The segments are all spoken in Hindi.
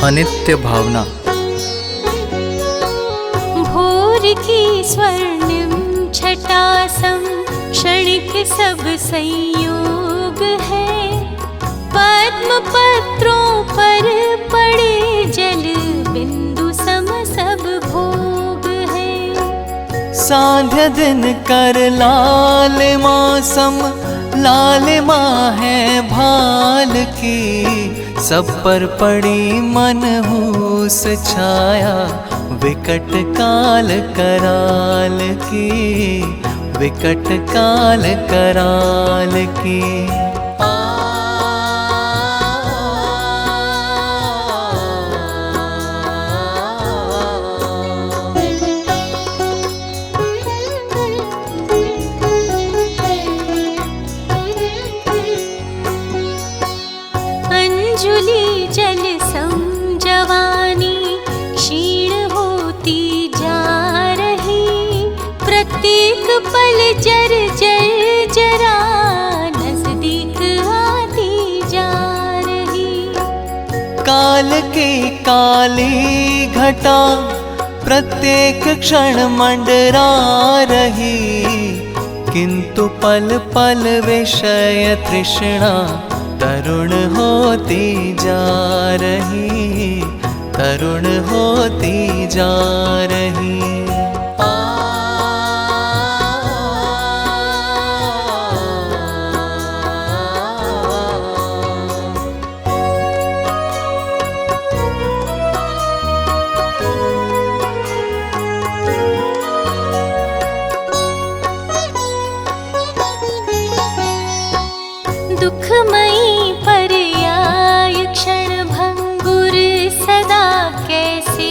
अनित्य भावना। भोर की स्वर्णिम छटासम क्षणिक सब संयोग है। पद्म पत्रों पर पड़े जल बिंदु सम सब भोग है। सांध्य दिन कर लाल मासम लालिमा है भाल की। सब पर पड़ी मनहूस छाया विकट काल कराल की। विकट काल कराल की। अंजुलि जल सम जवानी क्षीण होती जा रही। प्रत्येक पल जर जर जरा नजदीक आती जा रही। काल की काली घटा प्रत्येक क्षण मंडरा रही। किंतु पल पल विषय तृष्णा तरुण होती जा रही। तरुण होती जा रही। दुखमयी पर्याय क्षण भंगुर सदा कैसे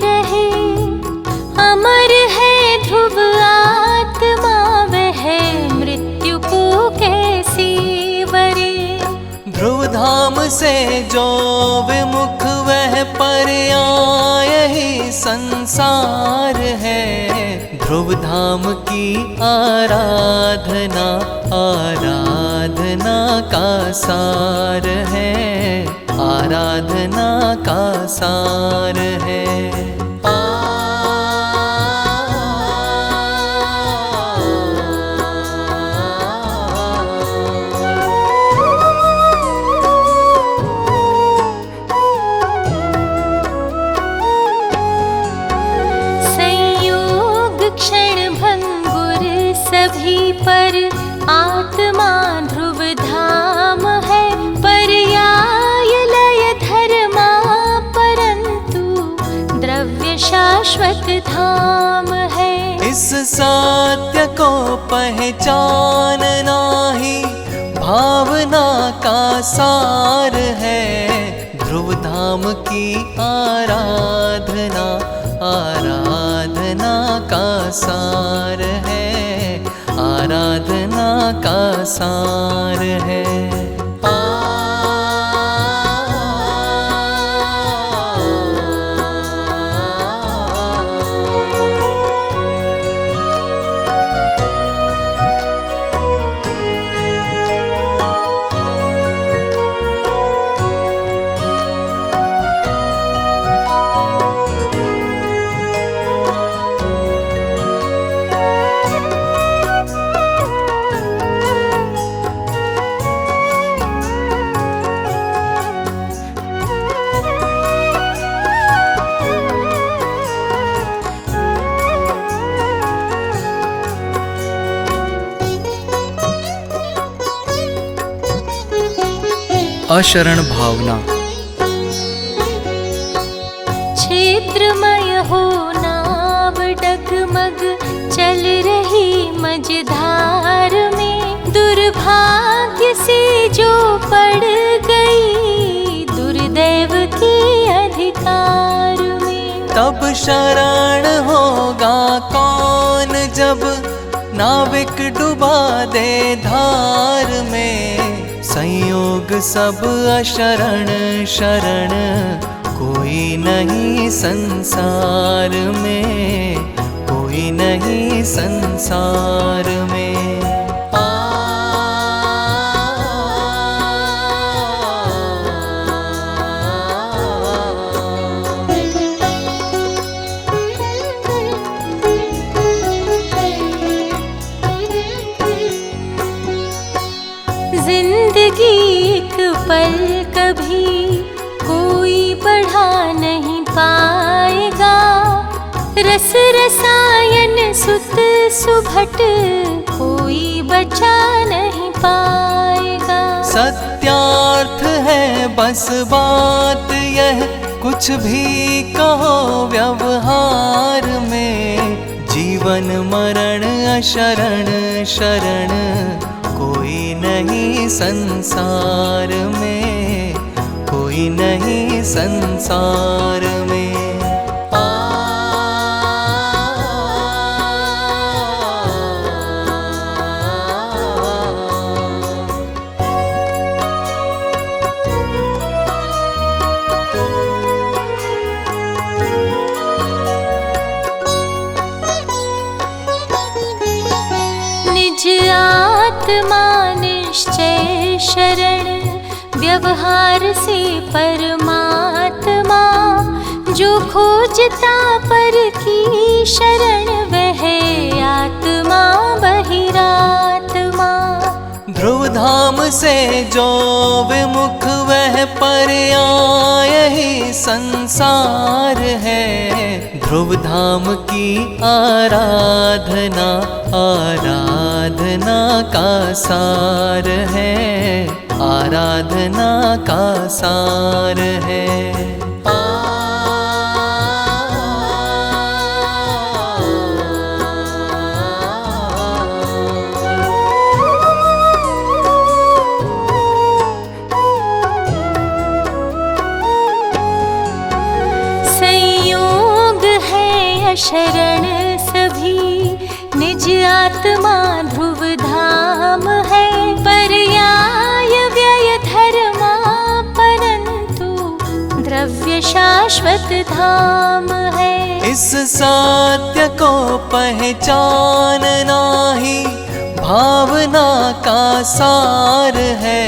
रहे। अमर है ध्रुव आत्मा वह मृत्यु को कैसे वरे। ध्रुव धाम से जो विमुख वह पर्याय ही संसार है। ध्रुव धाम की आराधना आराधना का सार है। आराधना का सार है। क्षण भंगुर सभी पर आत्मा ध्रुव धाम है। पर्याय लय धर्मा परंतु द्रव्य शाश्वत धाम है। इस सत्य को पहचानना ही भावना का सार है। ध्रुव धाम की आराधना आराधना का सार है। आराधना का सार है। अशरण भावना। क्षेत्रमय हो नाव डगमग चल रही मझधार में। दुर्भाग्य से जो पड़ गई दुर्दैव के अधिकार में। तब शरण होगा कौन जब नाविक डुबा दे धार में। संयोग सब अशरण शरण कोई नहीं संसार में। कोई नहीं संसार में। जिंदगी एक पल कभी कोई बढ़ा नहीं पाएगा। रस रसायन सुत सुभट कोई बचा नहीं पाएगा। सत्यार्थ है बस बात यह, कुछ भी कहो व्यवहार में, जीवन मरण अशरण शरण कोई नहीं संसार में, कोई नहीं संसार में। आत्मा निश्चय शरण, व्यवहार से परमात्मा, जो खोजता पर की शरण वह आत्मा बहिरात्मा। ध्रुव धाम से जो विमुख वह पर्याय ही संसार है। ध्रुव धाम की आराधना आराधना का सार है, आराधना का सार है। शरण सभी निज आत्मा ध्रुव धाम है। पर्याय व्यय धर्मा परंतु द्रव्य शाश्वत धाम है। इस सत्य को पहचानना ही भावना का सार है।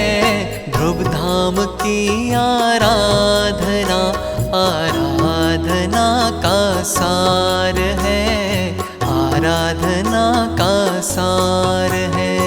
ध्रुव धाम की आराधना आराधना का सार है, आराधना का सार है।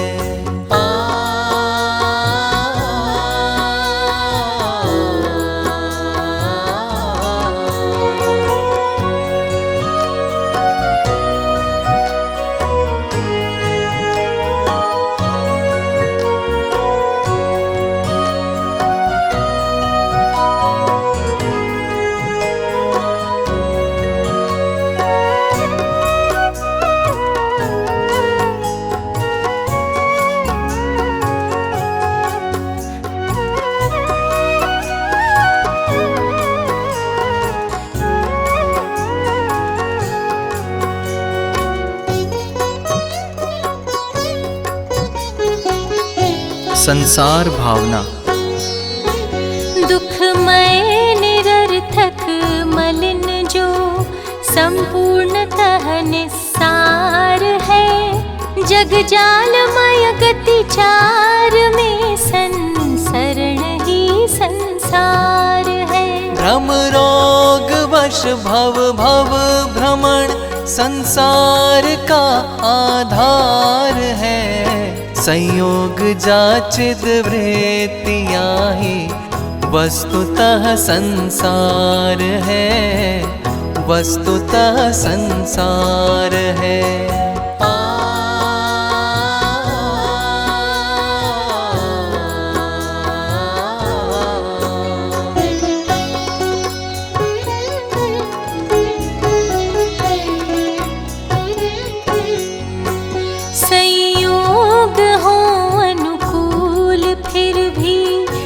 संसार भावना। दुखमय निरर्थक मलिन जो संपूर्णतः निस्सार है। जग जालमय गति चार में संसरण ही संसार है। भ्रम रोग वश भव भव भ्रमण संसार का आधार है। संयोग जाचिद वृत्तियाँ ही वस्तुतः संसार है, वस्तुतः संसार है।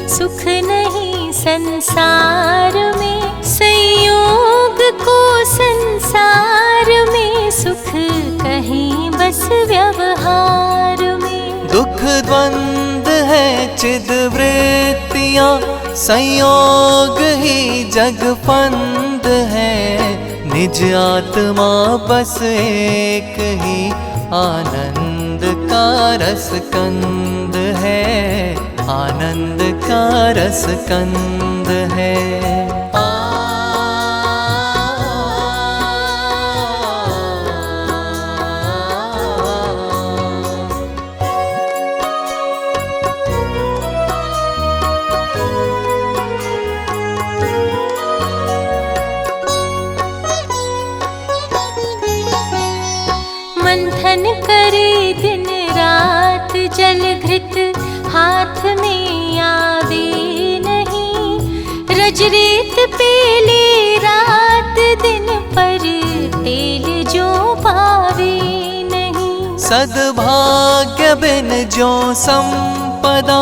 सुख नहीं संसार में, संयोग को संसार में सुख कहीं बस व्यवहार में। दुख द्वंद है चिद वृत्तियाँ, संयोग ही जगफंद है। निज आत्मा बस एक ही आनंद का रसकंद है, आनंद का रसकंद है। मंथन करे दिन रात, जल घृत हाथ में आवे नहीं। रज रेत पेले रात दिन पर तेल जो पावे नहीं। सद्भाग्य बिन जो संपदा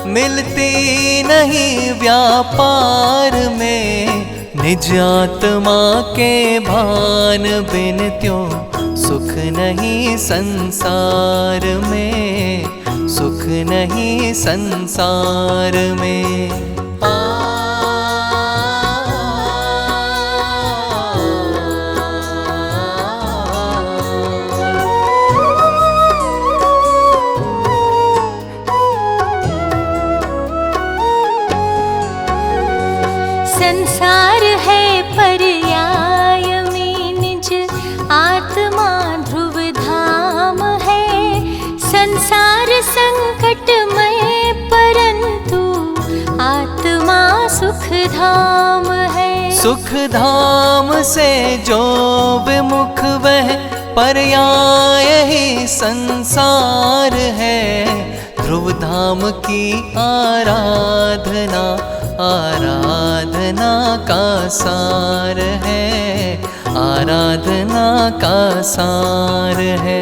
मिलती नहीं व्यापार में। निज आत्मा के भान बिन त्यों सुख नहीं संसार में, सुख नहीं संसार में। संसार है पर्याय में निज आत्मा ध्रुव धाम है। संसार संकटमय परंतु आत्मा सुख धाम है। सुख धाम से जो विमुख वह पर्याय ही संसार है। ध्रुव धाम की आराधना आराधना का सार है, आराधना का सार है।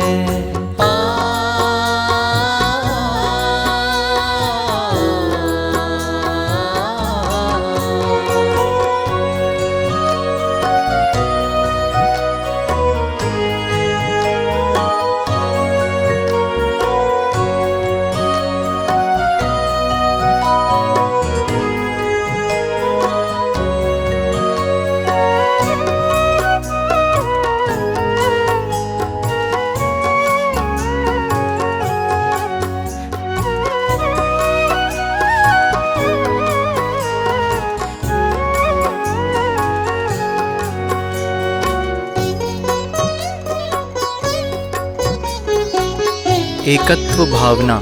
एकत्व भावना।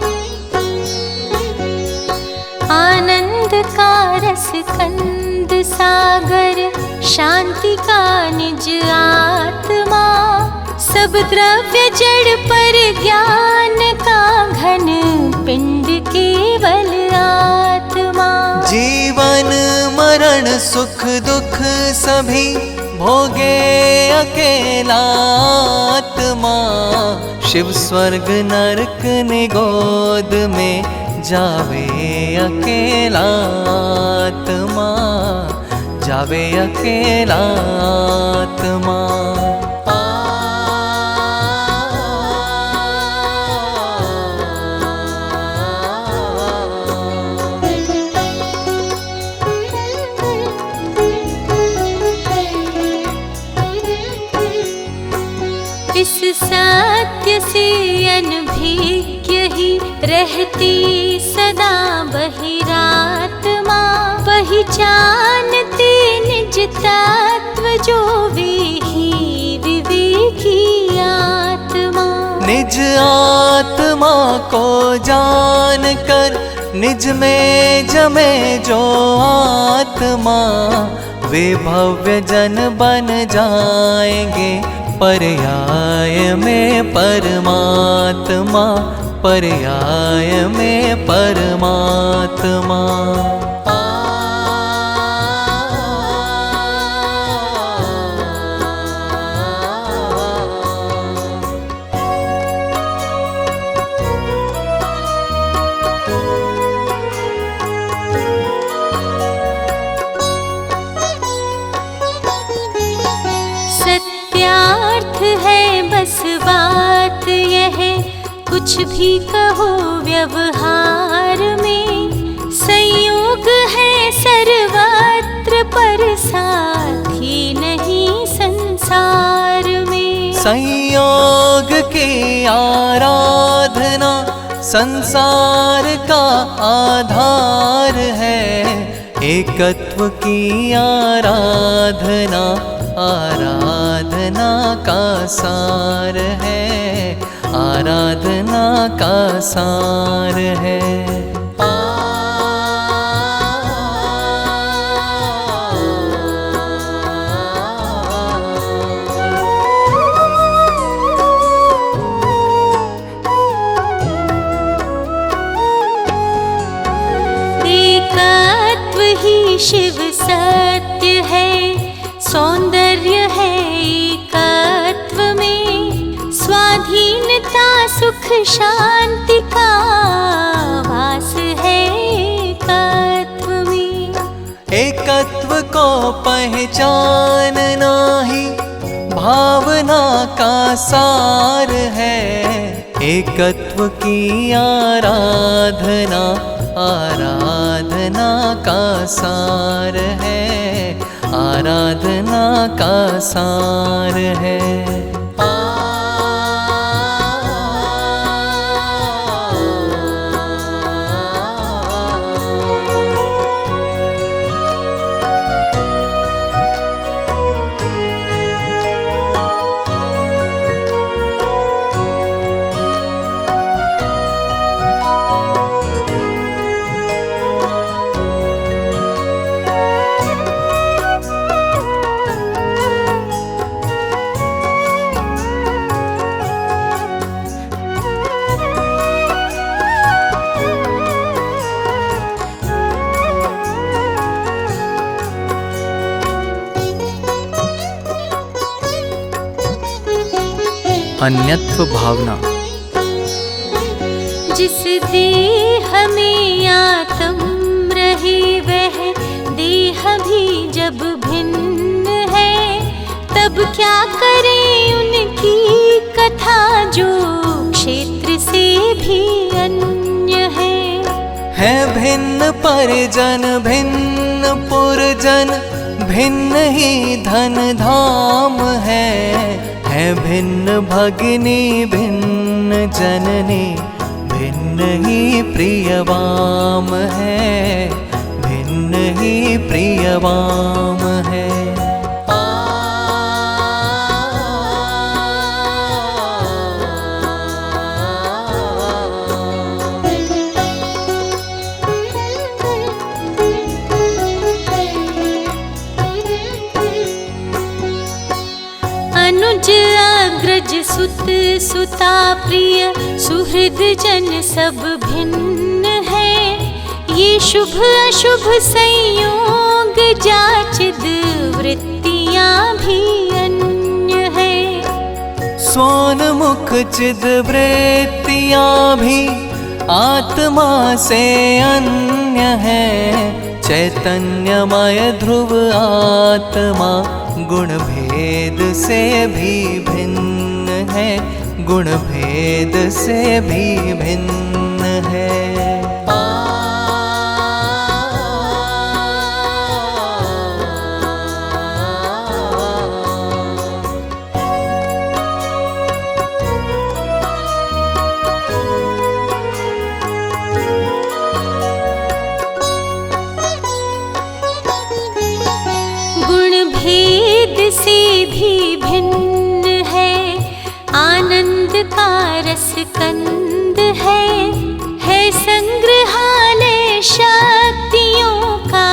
आनंद का रस कंद सागर, शांति का निज आत्मा। सब द्रव्य जड़ पर ज्ञान का घन पिंड केवल आत्मा। जीवन मरण सुख दुख सभी भोगे अकेला आत्मा। शिव स्वर्ग नरक निगोद में जावे अकेला आत्मा, जावे अकेला आत्मा। इस सत्य से अनभिज्ञ ही रहती सदा बहिरात्मा। पहचानती निज तत्व जो वे ही विवेकी आत्मा। निज आत्मा को जान कर निज में जमे जो आत्मा। वे भव्य जन बन जाएंगे पर्याय में परमात्मा, पर्याय में परमात्मा। सत्यार्थ है बस बात यह, कुछ भी कहो व्यवहार में। संयोग है सर्वत्र पर साथी नहीं संसार में। संयोग की आराधना संसार का आधार है। एकत्व की आराधना आराधना का सार है, आराधना का सार है। शिव सत्य है, सौंदर्य है एकत्व में, स्वाधीनता सुख शांति का वास है एकत्व में। एकत्व को पहचानना ही भावना का सार है, एकत्व की आराधना आराधना का सार है, आराधना का सार है। अन्यत्व भावना। जिस देह में आत्म रहे वह देह भी जब भिन्न है, तब क्या करें उनकी कथा जो क्षेत्र से भी अन्य है भिन्न परिजन भिन्न पुरजन, भिन्न ही धन धाम है भिन्न भगिनी भिन्न जननी, भिन्न ही प्रियवाम है, भिन्न ही प्रियवाम है। अनुज अग्रज सुत सुता प्रिय सुहृद जन सब भिन्न है, ये शुभ अशुभ संयोग जाचिद वृत्तियां भी अन्य है। सोनमुख चिद वृत्तियां भी आत्मा से अन्य है, चैतन्यमय ध्रुव आत्मा गुण भेद से भी भिन्न है, गुण भेद से भी भिन्न है। से भी भिन्न है, आनंद का रस कंद है संग्रहालय शक्तियों का,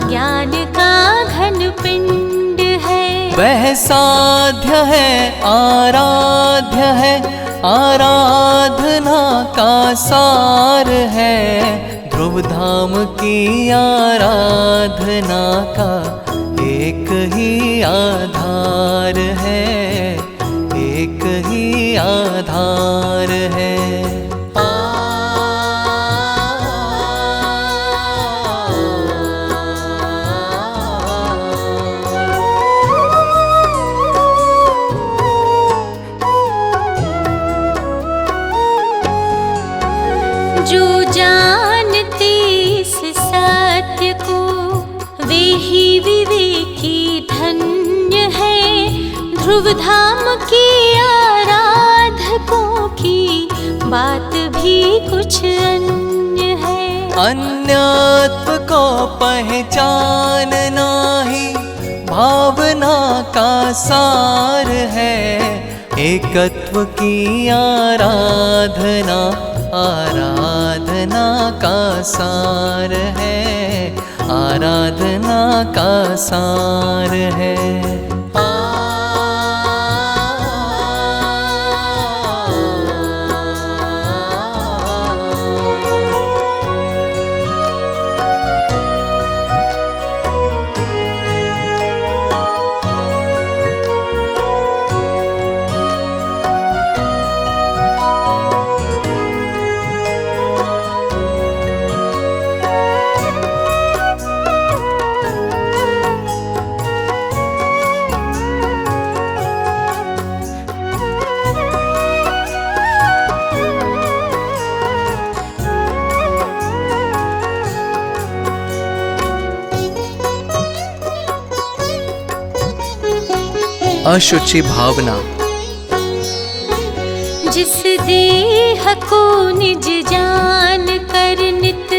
ज्ञान का घन पिंड है। वह साध्य है आराध्य है, आराधना का सार है, ध्रुव धाम की आराधना का एक ही आधार है, एक ही आधार है। जो जानते इस सत्य को वे ही विवेकी धन्य है, ध्रुव धाम की आराधकों की बात भी कुछ अन्य है। अन्यत्व को पहचानना ही भावना का सार है, एकत्व की आराधना आराधना का सार है, आराधना का सार है। अशुचि भावना। जिस देह को निज जान कर नित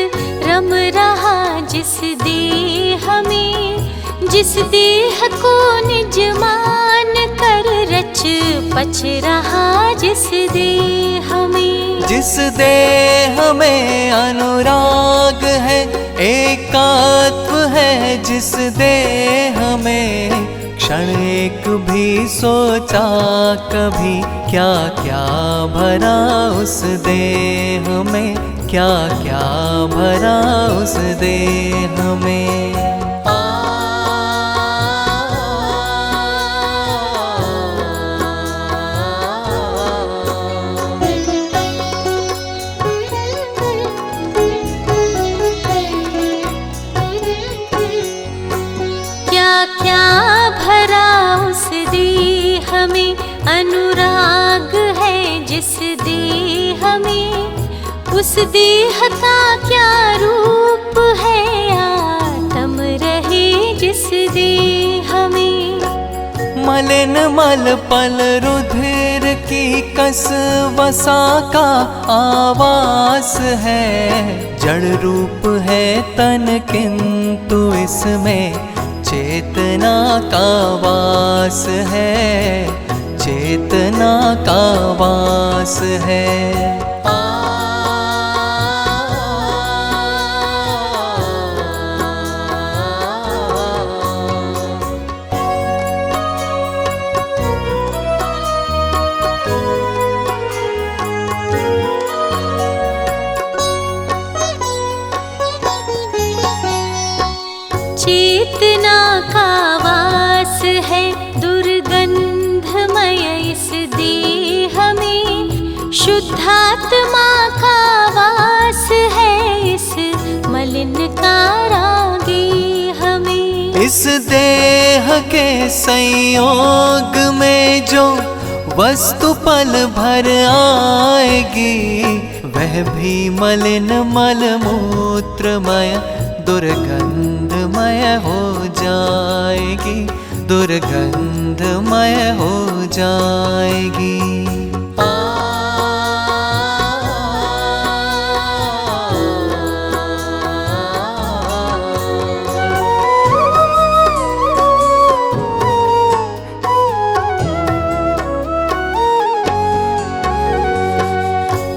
रम रहा, जिस देह में, जिस देह को निज मान कर रच पच रहा, जिस देह में, जिस देह में अनुराग है, एकात्म है, जिस देह में क्षण एक भी सोचा कभी, क्या क्या भरा उस देह में, क्या क्या भरा उस देह में। अनुराग है जिस देह में, उस देह का क्या रूप है, आत्म रहे जिस देह में। मलिन मल पल रुधिर की कस वसा का आवास है, जड़ रूप है तन किंतु इसमें चेतना का वास है, चेतना का वास है। चेतना का वास है दुर्गंधमय इस देह में, शुद्धात्मा का वास है इस मलिन कारागे हमें। इस देह के संयोग में जो वस्तु पल भर आएगी, वह भी मलिन मल मूत्रमय दुर्गंधमय हो जाएगी, दुर्गंधमय हो जाएगी।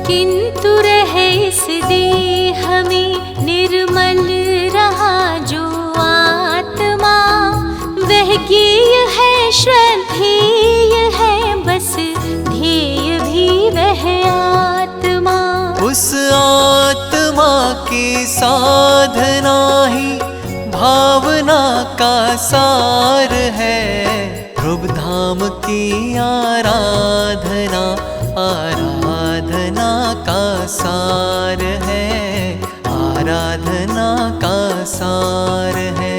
किंतु रहे इस देह में निर्मल रहा जो आत्मा, वह ज्ञेय है श्रद्धेय है, बस ध्येय भी वह आत्मा। उस आत्मा की साधना ही भावना का सार है, ध्रुव धाम की आराधना आराधना का सार है, आराधना का सार है।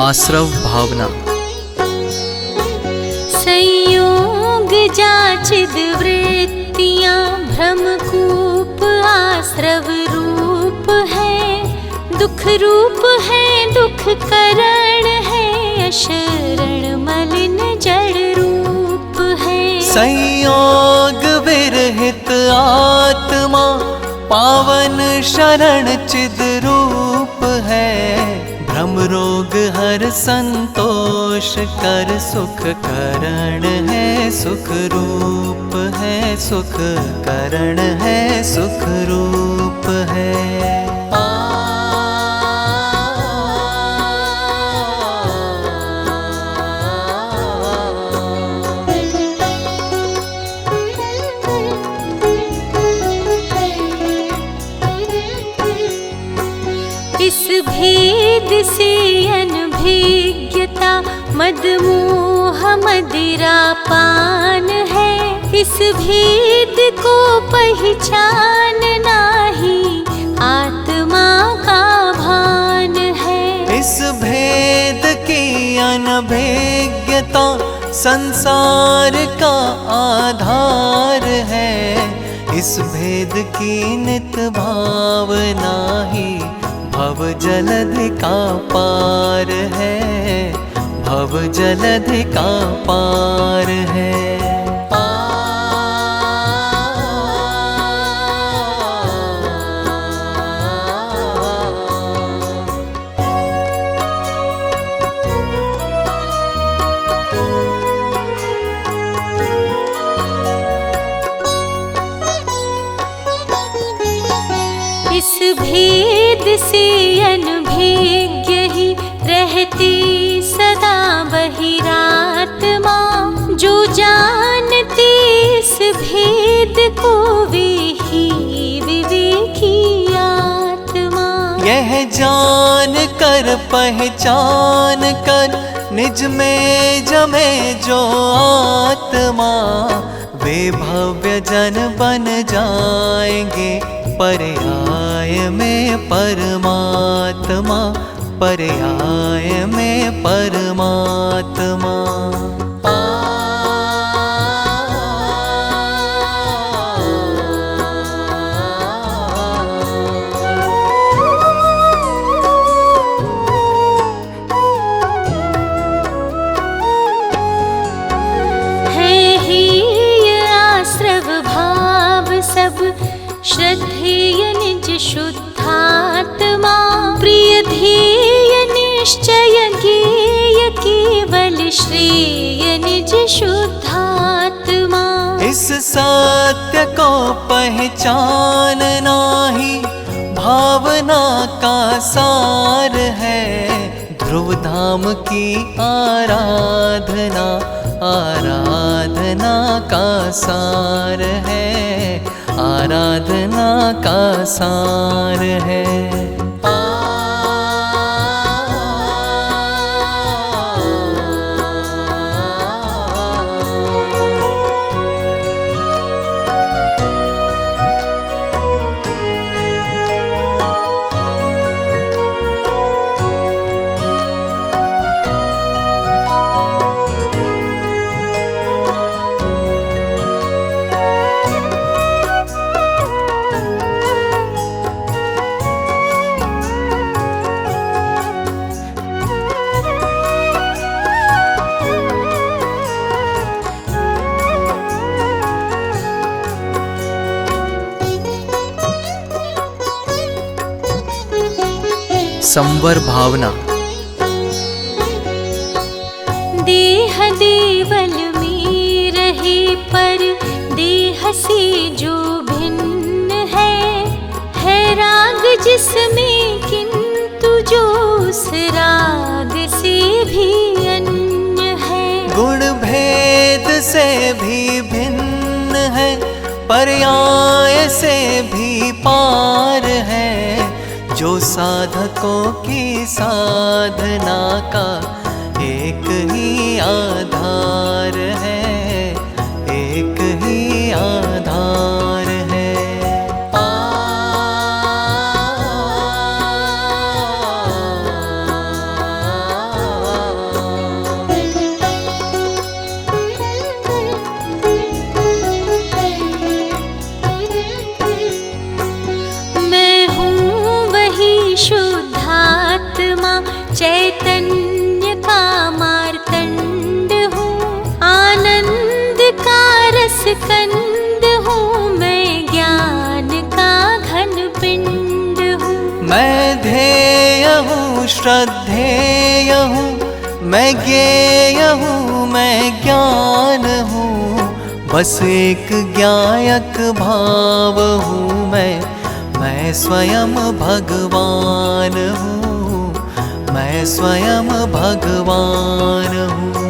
आश्रव भावना। संयोग जाचिद वृत्तियां भ्रमकूप आश्रव रूप है, दुख रूप है दुख करण है, अशरण मलिन जड़ रूप है। संयोग विरहित आत्मा पावन शरण चिद रूप है, भ्रम रोग हर संतोष कर सुख करण है, सुख रूप है सुख करण है, सुख रूप है। भेद से अनभिज्ञता मदमोह मदिरा पान है। इस भेद को पहचानना ही आत्मा का भान है। इस भेद की अनभिज्ञता संसार का आधार है। इस भेद की नित भावना ही भव जलधि का पार है। भव जलधि का पार है। इस भेद से अनभिज्ञ ही रहती सदा बहिरात्मा। जो जानती इस भेद को वे ही विवेकी आत्मा। यह जान कर पहचान कर निज में जमे जो आत्मा, वे भव्य जन बन जाएंगे पर्याय में परमात्मा। पर्याय में परमात्मा। सब श्रद्धेय निज शुद्धात्मा। प्रिय ध्येय निश्चय ज्ञेय केवल श्रेय निज शुद्धात्मा। इस सत्य को पहचानना ही भावना का सार है। ध्रुव धाम की आराधना आराधना का सार है। आराधना का सार है। संवर भावना। देह देवल में रहे पर देह से जो भिन्न है राग जिसमें किंतु जो उस राग से भी अन्य है। गुण भेद से भी भिन्न है, पर्याय से भी पार है। जो साधकों की साधना का एक ही आधार है। एक ही आधार है। शुद्धात्मा चैतन्य का मार्तंड हूँ। आनंद का रस कंद हूँ। मैं ज्ञान का घन पिंड हूँ। मैं ध्येय हूँ श्रद्धेय हूँ। मैं ज्ञेय हूँ मैं ज्ञान हूँ। बस एक ज्ञायक भाव हूँ मैं स्वयं भगवान हूँ। मैं स्वयं भगवान हूँ।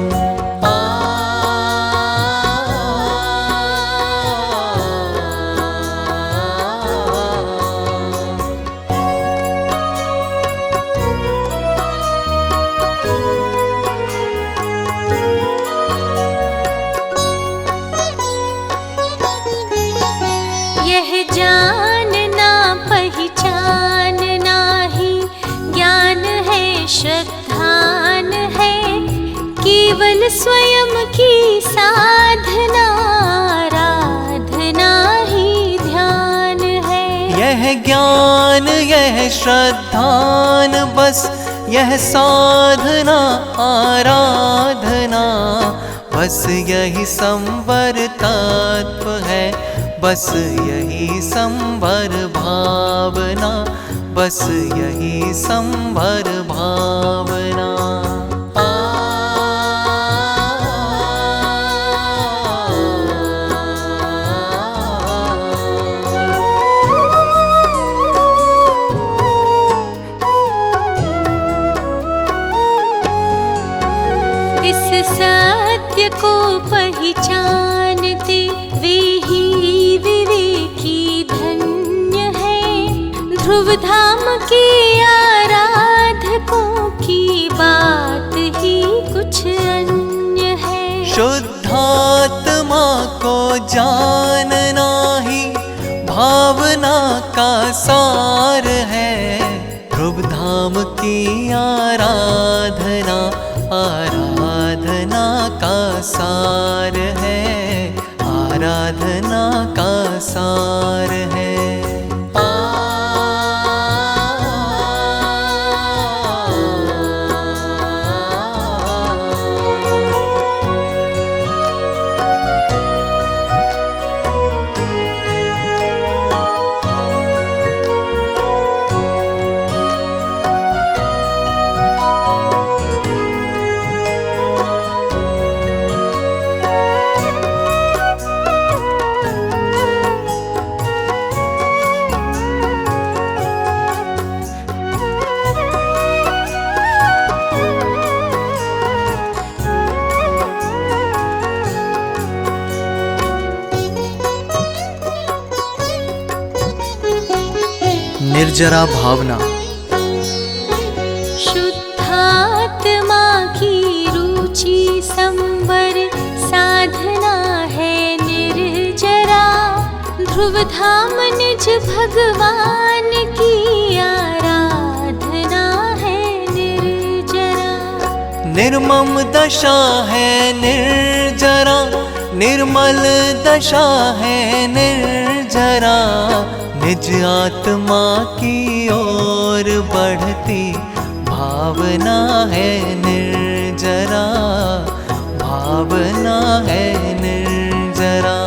जानना पहचान नाही, ज्ञान है श्रद्धान है, केवल स्वयं की साधना, आराधना ही ध्यान है। यह ज्ञान यह श्रद्धान बस, यह साधना आराधना, बस यही संवर तत्व है, बस यही संवर भावना, बस यही संवर भावना। इस सत्य को पहचानते वे ही विवेकी धन्य है, ध्रुव धाम के आराधकों की बात ही कुछ अन्य है। शुद्धात्मा को जानना ही भावना का सार है, ध्रुव धाम की आराधना, आराधना का सार है, आराधना का सार है। निर्जरा भावना। शुद्धात्मा की रुचि संवर साधना है निर्जरा, ध्रुव धाम निज भगवान की आराधना है निर्जरा। निर्मम दशा है निर्जरा, निर्मल दशा है निर्जरा, निज आत्मा की ओर बढ़ती भावना है निर्जरा, भावना है निर्जरा।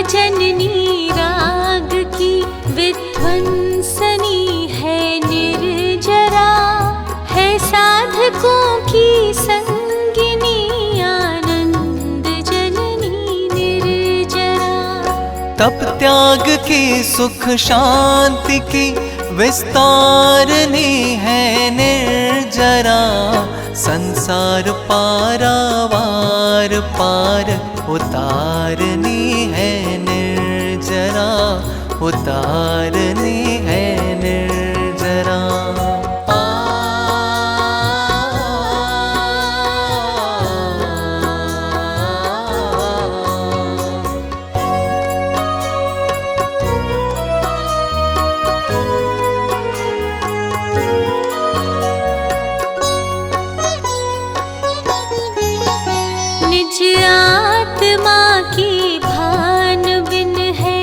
जननी राग की विध्वंसनी है निर्जरा, है साधकों की संगिनी आनंद जननी निर्जरा। तप त्याग की सुख शांति की विस्तारनी है निर्जरा, संसार पारावार पार उतारनी है निर्जरा, उतारनी है निर्जरा। निज आत्मा की भान बिन है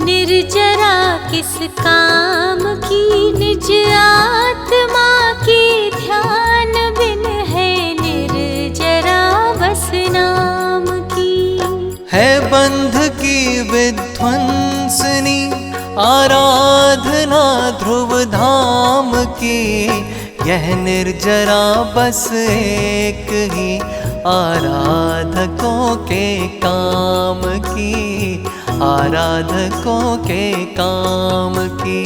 निर्जरा किस काम की, निज आत्मा की ध्यान बिन है निर्जरा बस नाम की। है बंध की विध्वंसनी आराधना ध्रुव धाम की, यह निर्जरा बस एक ही आराधकों के काम की, आराधकों के काम की।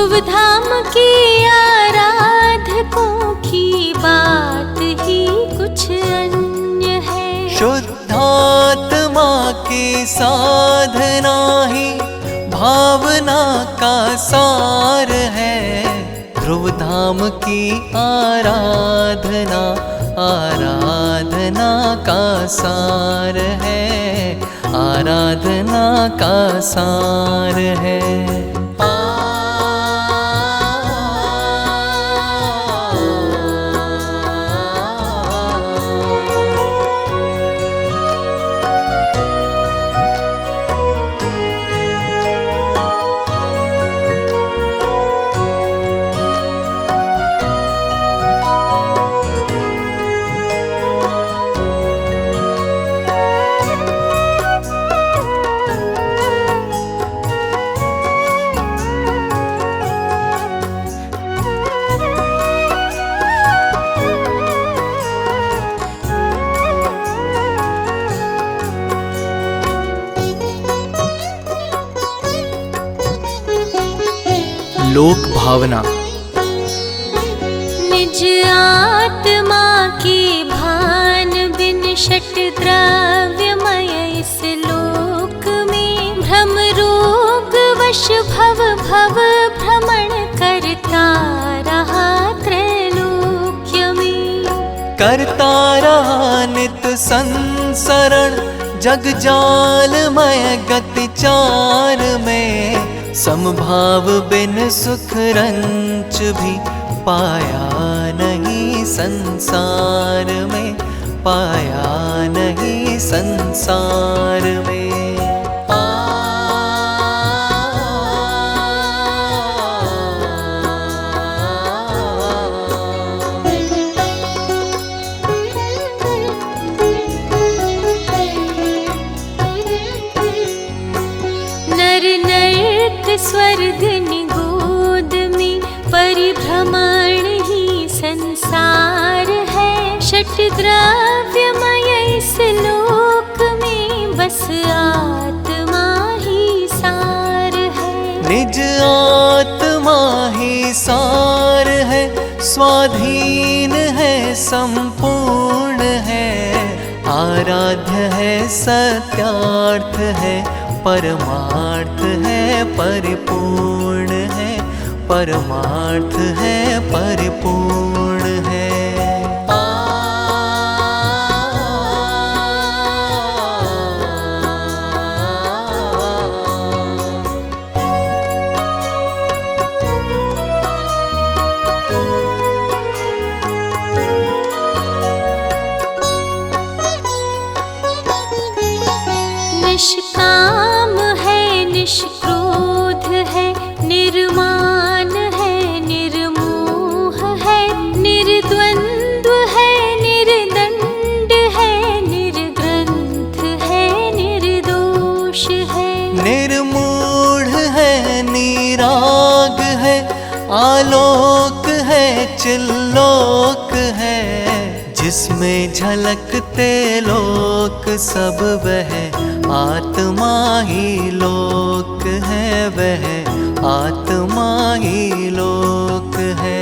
ध्रुव धाम की आराधकों की बात ही कुछ अन्य है। शुद्धात्मा की साधना ही भावना का सार है। ध्रुव धाम की आराधना आराधना का सार है, आराधना का सार है। लोक भावना। निज आत्मा के भान बिन षट द्रव्यमय इस लोक में भ्रम रोग वश भव भव भ्रमण करता रहा त्रैलोक्य में। करता रहा नित संसरण जग जालमय गति चार में। समभाव बिन सुख रंच भी पाया नहीं संसार में, पाया नहीं संसार में। स्वर्ग निगोद में परिभ्रमण ही संसार है। षट द्रव्यमय इस लोक में बस आत्मा ही सार है। निज आत्मा ही सार है, स्वाधीन है संपूर्ण है। आराध्य है सत्यार्थ है, परमार्थ है परिपूर्ण है, परमार्थ है परिपूर्ण है। निष्काम है, निष्क्रोध है, निर्माण है, निर्मोह है, निर्द्वंद्व है, निर्दंड है, निर्ग्रंथ है, निर्दोष है। निर्मूढ़ है, निराग है, आलोक है, चिल्लोक है। जिसमें झलकते लोक सब वह आत्मा ही लोक है, वह आत्मा ही लोक है।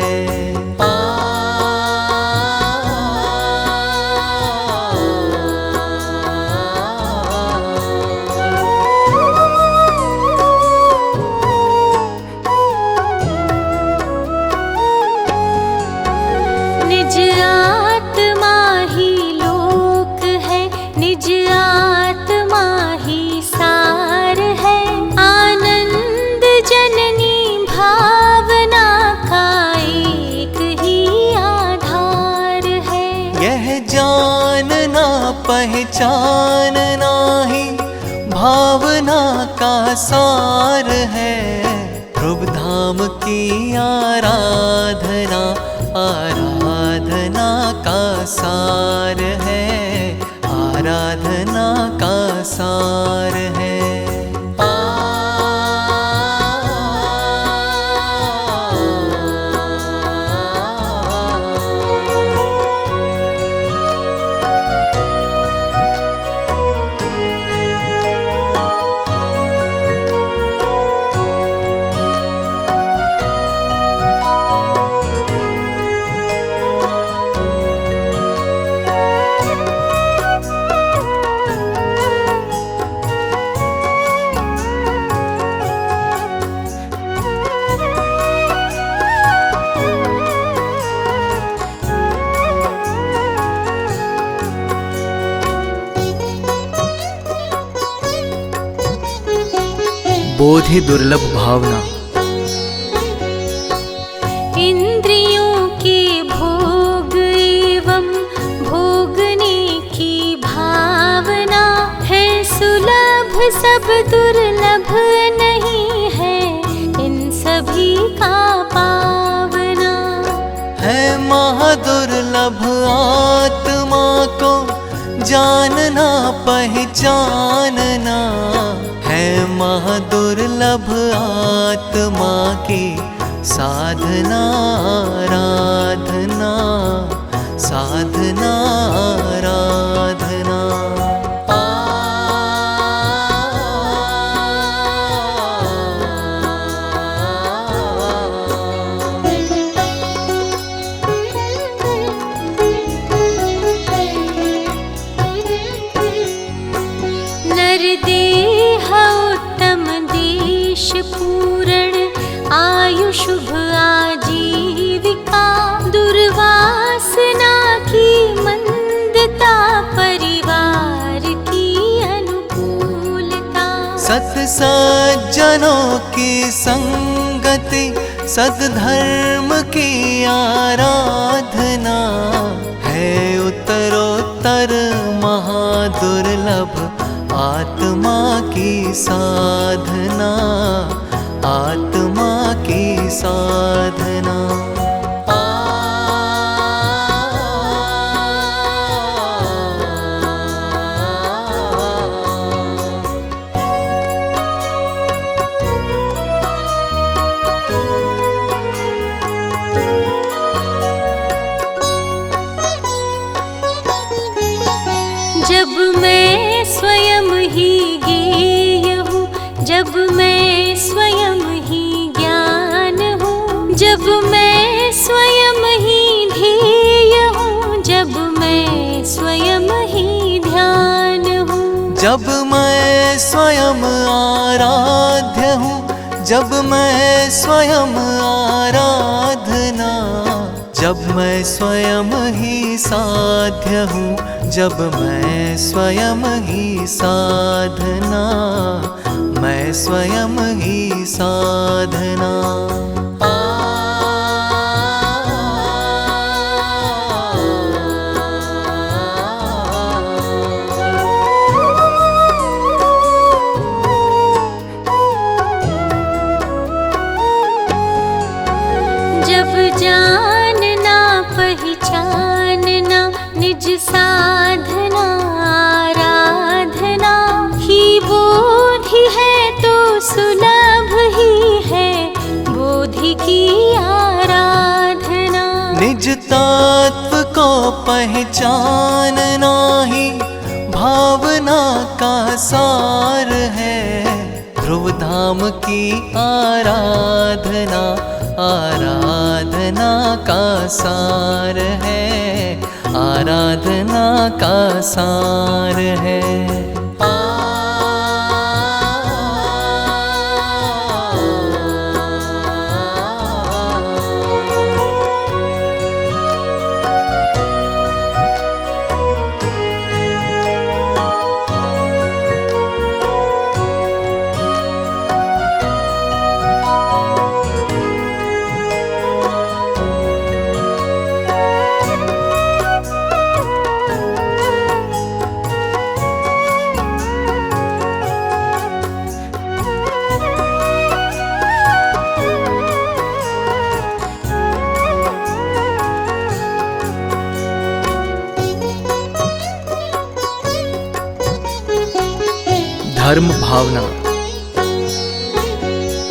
निज आत्मा ही लोक है, निज आत्मा ही सार है। आनंद जननी भावना का एक ही आधार है। यह जानना पहचानना ही भावना का सार है। ध्रुव धाम की आराधना आराधना का सार है, आराधना का सार है। बोधि दुर्लभ भावना। इंद्रियों के भोग एवं भोगने की भावना है सुलभ, सब दुर्लभ नहीं है इन सभी का पावना। है महादुर्लभ आत्मा को जानना पहचानना, है महादुर्लभ आत्मा की साधना आराधना, साधना आराधना। नरदेह उत्तम देश पूर्ण, आयु शुभ आजीविका, दुर्वासना की मंदता, परिवार की अनुकूलता। सत सज्जनों की संगति, सद्धर्म की आराधना, है उत्तरोत्तर महादुर्लभ आत्मा की साधना, आत्मा की साधना। जब मैं स्वयं ही ज्ञेय हूँ, जब मैं स्वयं ही ज्ञान हूँ, जब मैं स्वयं ही ध्येय हूँ, जब मैं स्वयं ही ध्यान हूँ। जब मैं स्वयं आराध्य हूँ, जब मैं स्वयं आराधना, जब मैं स्वयं ही साध्य हूँ, जब मैं स्वयं ही साधना, मैं स्वयं ही साधना। जब जानना पहचानना निज साधना आराधना ही बोधि है, तो सुलभ ही है बोधि की आराधना। निज तत्व को पहचानना ही भावना का सार है, ध्रुव धाम की आराधना, आराधना का सार है, आराधना का सार है। धर्म भावना।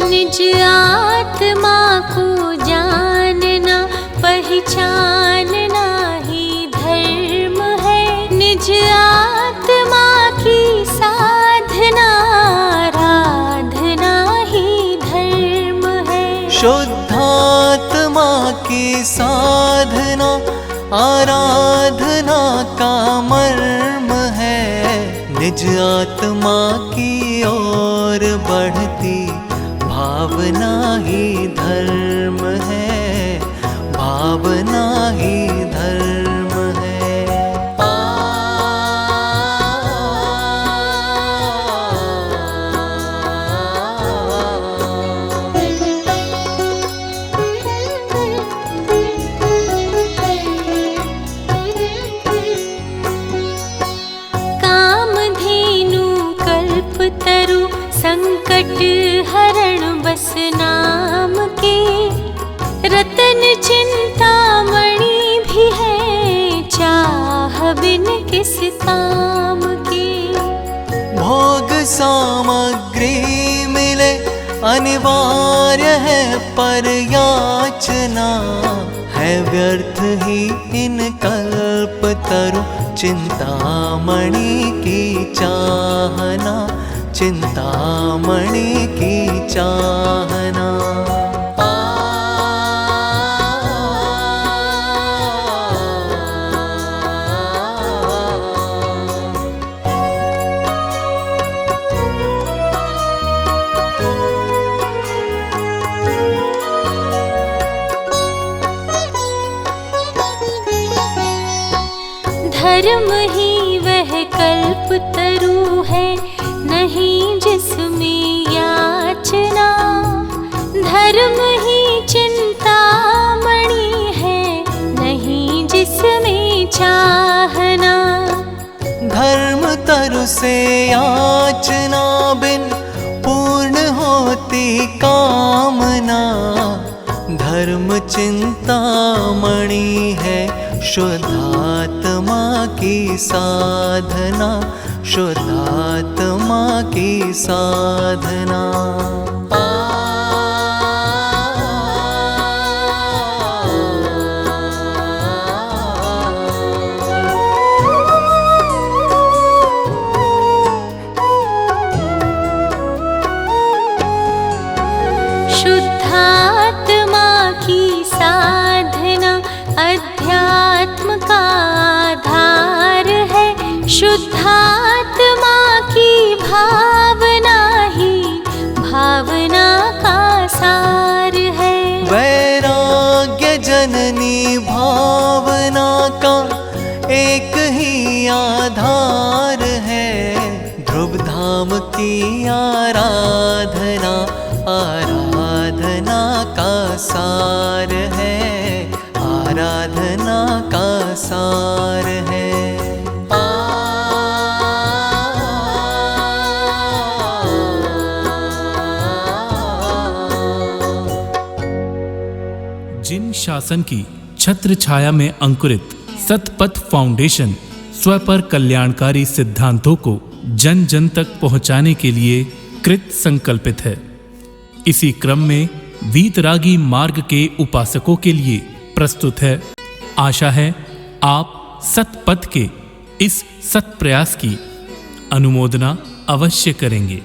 निज आत्मा को जानना पहचानना ही धर्म है, निज आत्मा की साधना आराधना ही धर्म है। शुद्धात्मा की साधना आराधना का मर्म है, निज आत्मा की ओर बढ़ती भावना ही धर्म है, भावना ही धर्म है। रतन चिंतामणि भी है, चाह बिन किस काम की। भोग सामग्री मिले अनिवार्य है, पर याचना है व्यर्थ ही इन कल्पतरु। चिंतामणि की चाहना, चिंतामणि की चाहना। धर्म ही वह कल्पतरु है, नहीं जिसमें याचना। धर्म ही चिंतामणि है, नहीं जिसमें चाहना। धर्म तरु से याचना बिन पूर्ण होती कामना। धर्म चिंतामणि है, शुद्धात्मा की साधना, शुद्धात्मा की साधना। शुद्धात्मा की साधना अध्यात्म का आधार है। शुद्धात्मा की भावना ही भावना का सार है। वैराग्य जननी भावना का एक ही आधार है। ध्रुव धाम की आराधना, आराधना का सार है, आराधना का सार है। जिन शासन की छत्र छाया में अंकुरित सतपथ फाउंडेशन स्वपर कल्याणकारी सिद्धांतों को जन जन तक पहुंचाने के लिए कृत संकल्पित है। इसी क्रम में वीतरागी मार्ग के उपासकों के लिए प्रस्तुत है। आशा है आप सतपथ के इस सत्प्रयास की अनुमोदना अवश्य करेंगे।